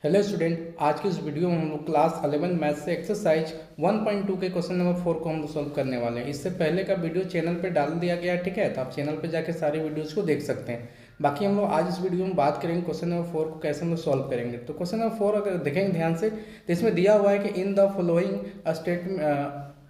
Hello student, आज की इस वीडियो में हम लोग क्लास 11 मैथ से एक्सरसाइज 1.2 के क्वेश्चन नंबर 4 को हम लोग सॉल्व करने वाले हैं। इससे पहले का वीडियो चैनल पे डाल दिया गया है, ठीक है। तो आप चैनल पे जाके सारे वीडियोस को देख सकते हैं। बाकी हम लोग आज इस वीडियो में बात करेंगे क्वेश्चन नंबर 4 को कैसे हम लोग सॉल्व करेंगे। तो क्वेश्चन नंबर 4 अगर देखेंगे ध्यान से तो इसमें दिया हुआ है कि in the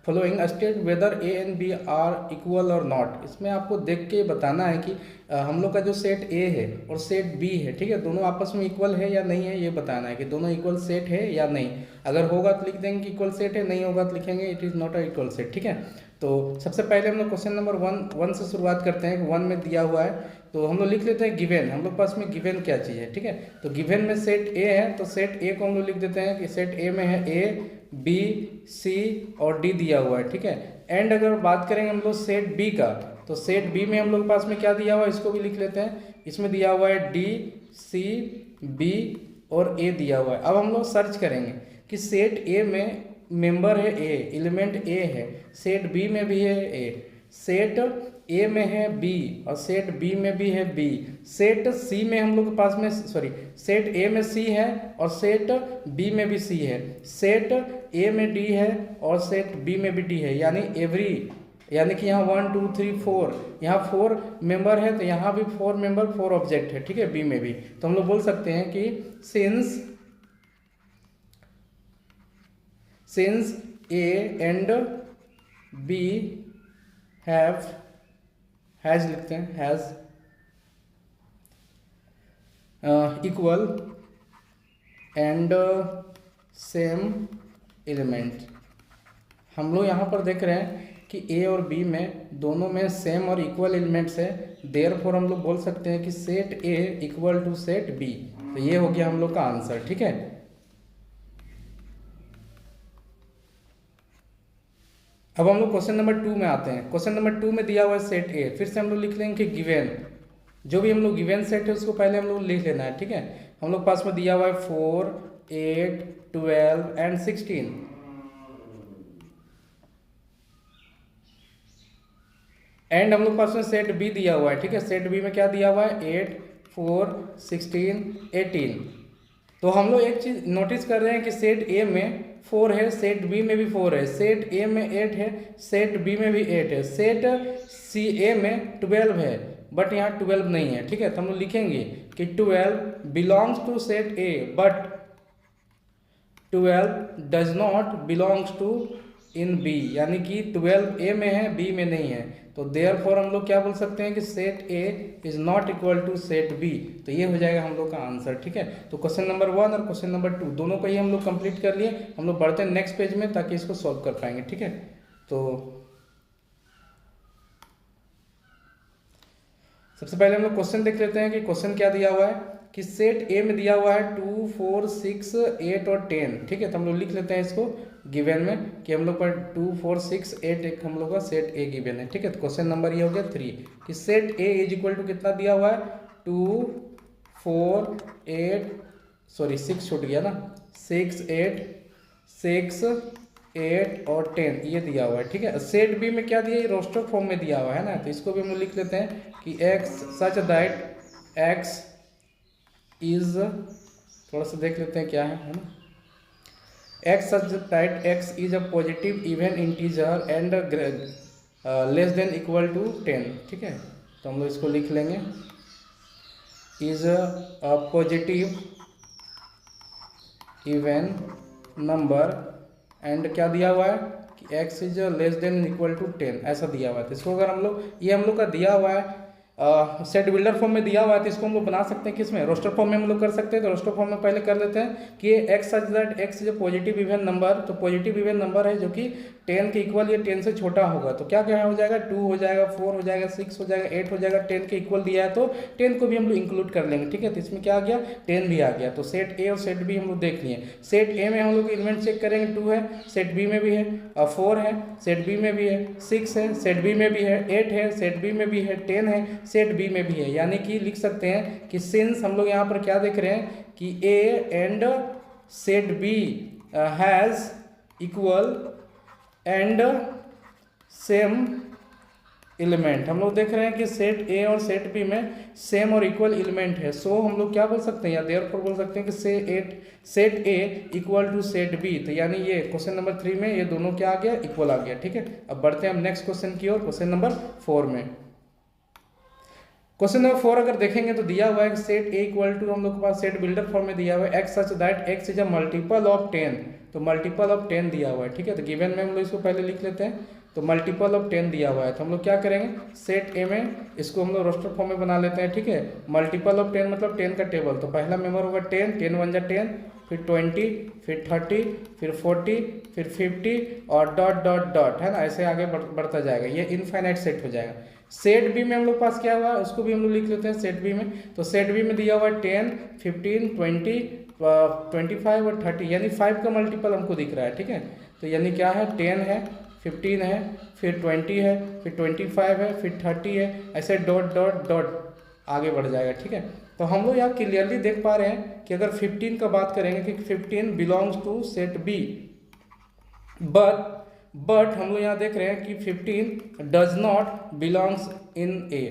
following state whether A and B are equal और नॉट। इसमें आपको देख के बताना है कि हम लोग का जो सेट ए है और सेट बी है, ठीक है, दोनों आपस में इक्वल है या नहीं है, ये बताना है कि दोनों इक्वल सेट है या नहीं। अगर होगा तो लिख देंगे कि इक्वल सेट है, नहीं होगा तो लिखेंगे it is not a equal set, ठीक है। तो सबसे पहले हम लोग क्वेश्चन नंबर वन से शुरुआत करते हैं। वन में दिया हुआ है तो हम लोग लिख लेते हैं गिवन। हम लोग पास में गिवन क्या चीज़ है, ठीक है। तो गिवन में सेट ए है तो सेट ए को हम लोग लिख देते हैं कि सेट ए में है ए बी सी और डी दिया हुआ है, ठीक है। एंड अगर बात करेंगे हम लोग सेट बी का तो सेट बी में हम लोग पास में क्या दिया हुआ है इसको भी लिख लेते हैं। इसमें दिया हुआ है डी सी बी और ए दिया हुआ है। अब हम लोग सर्च करेंगे कि सेट ए में मेंबर है ए, एलिमेंट ए है, सेट बी में भी है ए, सेट ए में है बी और सेट बी में भी है बी, सेट सी में हम लोग के पास में सेट ए में सी है और सेट बी में भी सी है, सेट ए में डी है और सेट बी में भी डी है। यानी कि यहाँ 1 2 3 4 यहाँ 4 मेंबर है तो यहाँ भी 4 मेंबर 4 ऑब्जेक्ट है, ठीक है, बी में भी। तो हम लोग बोल सकते हैं कि since A and B has लिखते हैं has equal and same element. हम लोग यहाँ पर देख रहे हैं कि ए और बी में दोनों में सेम और इक्वल एलिमेंट्स है, देयरफॉर हम लोग बोल सकते हैं कि set A equal to set B. तो ये हो गया हम लोग का आंसर, ठीक है। अब हम लोग क्वेश्चन नंबर 2 में आते हैं। क्वेश्चन नंबर 2 में दिया हुआ है सेट ए, फिर से हम लोग लिख लेंगे कि गिवन। जो भी हम लोग गिवन सेट है उसको पहले हम लोग लिख लेना है, ठीक है। हम लोग पास में दिया हुआ है 4 8 12 एंड 16 एंड हम लोग पास में सेट बी दिया हुआ है, ठीक है। सेट बी में क्या दिया हुआ है 8 4 16 18। तो हम लोग एक चीज नोटिस कर रहे हैं कि सेट ए में 4 है, सेट बी में भी 4 है, सेट ए में 8 है, सेट बी में भी 8 है, सेट सी ए में 12 है बट यहाँ 12 नहीं है, ठीक है। तो हम लोग लिखेंगे कि 12 belongs to set A but 12 does not belongs to in B, यानी कि 12 ए में है बी में नहीं है। तो देयरफॉर हम लोग क्या बोल सकते हैं कि set A is not equal to set B. तो ये हो जाएगा हम लोग का आंसर, ठीक है। तो क्वेश्चन नंबर 1 और क्वेश्चन नंबर 2 दोनों को ही हम लोग कंप्लीट कर लिए। हम लोग बढ़ते हैं नेक्स्ट पेज में ताकि इसको सॉल्व कर पाएंगे, ठीक है। तो सबसे पहले हम लोग क्वेश्चन देख लेते हैं कि क्वेश्चन क्या दिया हुआ है कि सेट ए में दिया हुआ है 2 4 6 8 और 10, ठीक है। तो हम लोग लिख लेते हैं इसको गिवन में कि हम लोग पर 2 4 6 8 एक हम लोग का सेट ए गिवन है, ठीक है। तो क्वेश्चन नंबर ये हो गया 3 कि set A is equal to कितना दिया हुआ है 2 4 8 6 छूट गया ना 6 8 6 8 और 10 ये दिया हुआ है, ठीक है। सेट बी में क्या दिया है रोस्टर फॉर्म में दिया हुआ है ना, तो इसको भी हम लोग लिख लेते हैं कि x such that x is, थोड़ा सा देख लेते हैं क्या है ना, x such that x is a positive even integer and less than equal to 10, ठीक है। तो हम लोग इसको लिख लेंगे is a positive even number and क्या दिया हुआ है कि x is less than equal to 10 ऐसा दिया हुआ है। तो इसको अगर हम लोग ये हम लोग का दिया हुआ है सेट बिल्डर फॉर्म में दिया हुआ है तो इसको हम लोग बना सकते हैं किसमें रोस्टर फॉर्म में हम लोग कर सकते हैं। तो रोस्टर फॉर्म में पहले कर लेते हैं कि x such that x is positive even number. तो पॉजिटिव इवन नंबर है जो कि 10 के इक्वल या 10 से छोटा होगा। तो क्या क्या हो जाएगा 2 हो जाएगा 4 हो जाएगा 6 हो जाएगा 8 हो जाएगा, 10 के इक्वल दिया है तो 10 को भी हम लोग इंक्लूड कर लेंगे, ठीक है। तो इसमें क्या आ गया 10 भी आ गया। तो सेट ए और सेट बी हम लोग देख लिए। सेट ए में हम लोग एलिमेंट चेक करेंगे 2 है, सेट बी में भी है 4 है, सेट बी में भी है 6 है, सेट बी में भी है 8 है, सेट बी में भी है 10 है, सेट बी में भी है। यानी कि लिख सकते हैं कि सिंस हम लोग यहाँ पर क्या देख रहे हैं कि A and set B has equal and same element. हम लोग देख रहे हैं कि सेट ए और सेट बी में सेम और इक्वल एलिमेंट है, सो हम लोग क्या बोल सकते हैं या देयरफॉर बोल सकते हैं कि set A equal to set B. तो यानी ये क्वेश्चन नंबर 3 में ये दोनों क्या आ गया, इक्वल आ गया। ठीक है, अब बढ़ते हैं हम नेक्स्ट क्वेश्चन की ओर, क्वेश्चन नंबर 4 में। क्वेश्चन नंबर 4 अगर देखेंगे तो दिया हुआ है कि सेट ए इक्वल टू, हम लोग के पास सेट बिल्डर फॉर्म में दिया हुआ है x such that x is a multiple of 10। तो मल्टीपल ऑफ 10 दिया हुआ है। ठीक है, तो गिवन में हम लोग इसको पहले लिख लेते हैं। तो मल्टीपल ऑफ 10 दिया हुआ है, तो हम लोग क्या करेंगे, सेट ए में इसको हम लोग रोस्टर फॉर्म में बना लेते हैं। ठीक है, मल्टीपल ऑफ 10 मतलब 10 का टेबल, तो पहला मेंबर होगा 10, 10 1 जा 10, फिर 20, फिर 30, फिर 40, फिर 50 और डॉट डॉट डॉट, है ना, ऐसे आगे बढ़ता जाएगा, ये इनफाइनाइट सेट हो जाएगा। सेट बी में हम लोग पास क्या हुआ है, उसको भी हम लोग लिख लेते हैं सेट बी में। तो सेट बी में दिया हुआ है 10, 15, 20, 25 और 30, यानी 5 का मल्टीपल हमको दिख रहा है। ठीक है, तो यानी क्या है, 10 है, 15 है, फिर 20 है, फिर 25 है, फिर 30 है, ऐसे डॉट डॉट डॉट आगे बढ़ जाएगा। ठीक है, तो हम लोग यहाँ क्लियरली देख पा रहे हैं कि अगर 15 का बात करेंगे कि 15 belongs to set B, but हम लोग यहाँ देख रहे हैं कि 15 does not belongs in A.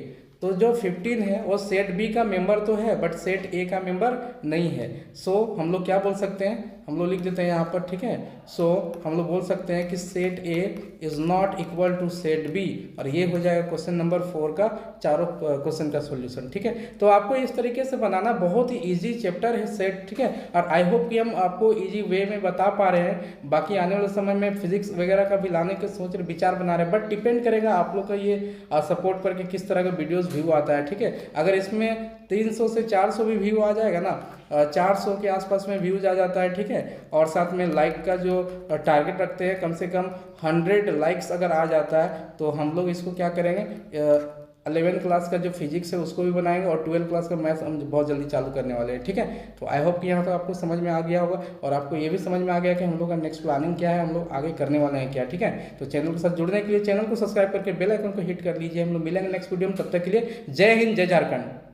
तो जो 15 है वो सेट बी का मेंबर तो है बट सेट ए का मेंबर नहीं है। सो हम लोग क्या बोल सकते हैं, हम लोग लिख देते हैं यहाँ पर। ठीक है, सो हम लोग बोल सकते हैं कि set A is not equal to set B, और ये हो जाएगा क्वेश्चन नंबर 4 का चारों क्वेश्चन का सॉल्यूशन। ठीक है, तो आपको इस तरीके से बनाना बहुत ही इजी चैप्टर है सेट। ठीक है, और आई होप कि हम आपको इजी वे में बता पा रहे हैं। बाकी आने वाले समय में फिजिक्स वगैरह का भी लाने के सोच रहे, विचार बना रहे हैं, बट डिपेंड करेगा आप लोग का ये सपोर्ट पर कि किस तरह का वीडियोस व्यू आता है। ठीक है, अगर इसमें 300 से 400 भी व्यू आ जाएगा ना, 400 के आसपास में व्यूज आ जाता है। ठीक है, और साथ में लाइक का जो टारगेट रखते हैं कम से कम 100 लाइक्स अगर आ जाता है तो हम लोग इसको क्या करेंगे, 11 क्लास का जो फिजिक्स है उसको भी बनाएंगे और 12 क्लास का मैथ्स हम बहुत जल्दी चालू करने वाले हैं। ठीक है, तो आई होप कि यहाँ तक आपको समझ में आ गया होगा और आपको ये भी समझ में आ गया कि हम लोग का नेक्स्ट प्लानिंग क्या है, हम लोग आगे करने वाले हैं क्या। ठीक है, तो चैनल के साथ जुड़ने के लिए चैनल को सब्सक्राइब करके बेल आइकन को हिट कर लीजिए। हम लोग मिलेंगे नेक्स्ट वीडियो में, तब तक के लिए जय हिंद, जय झारखंड।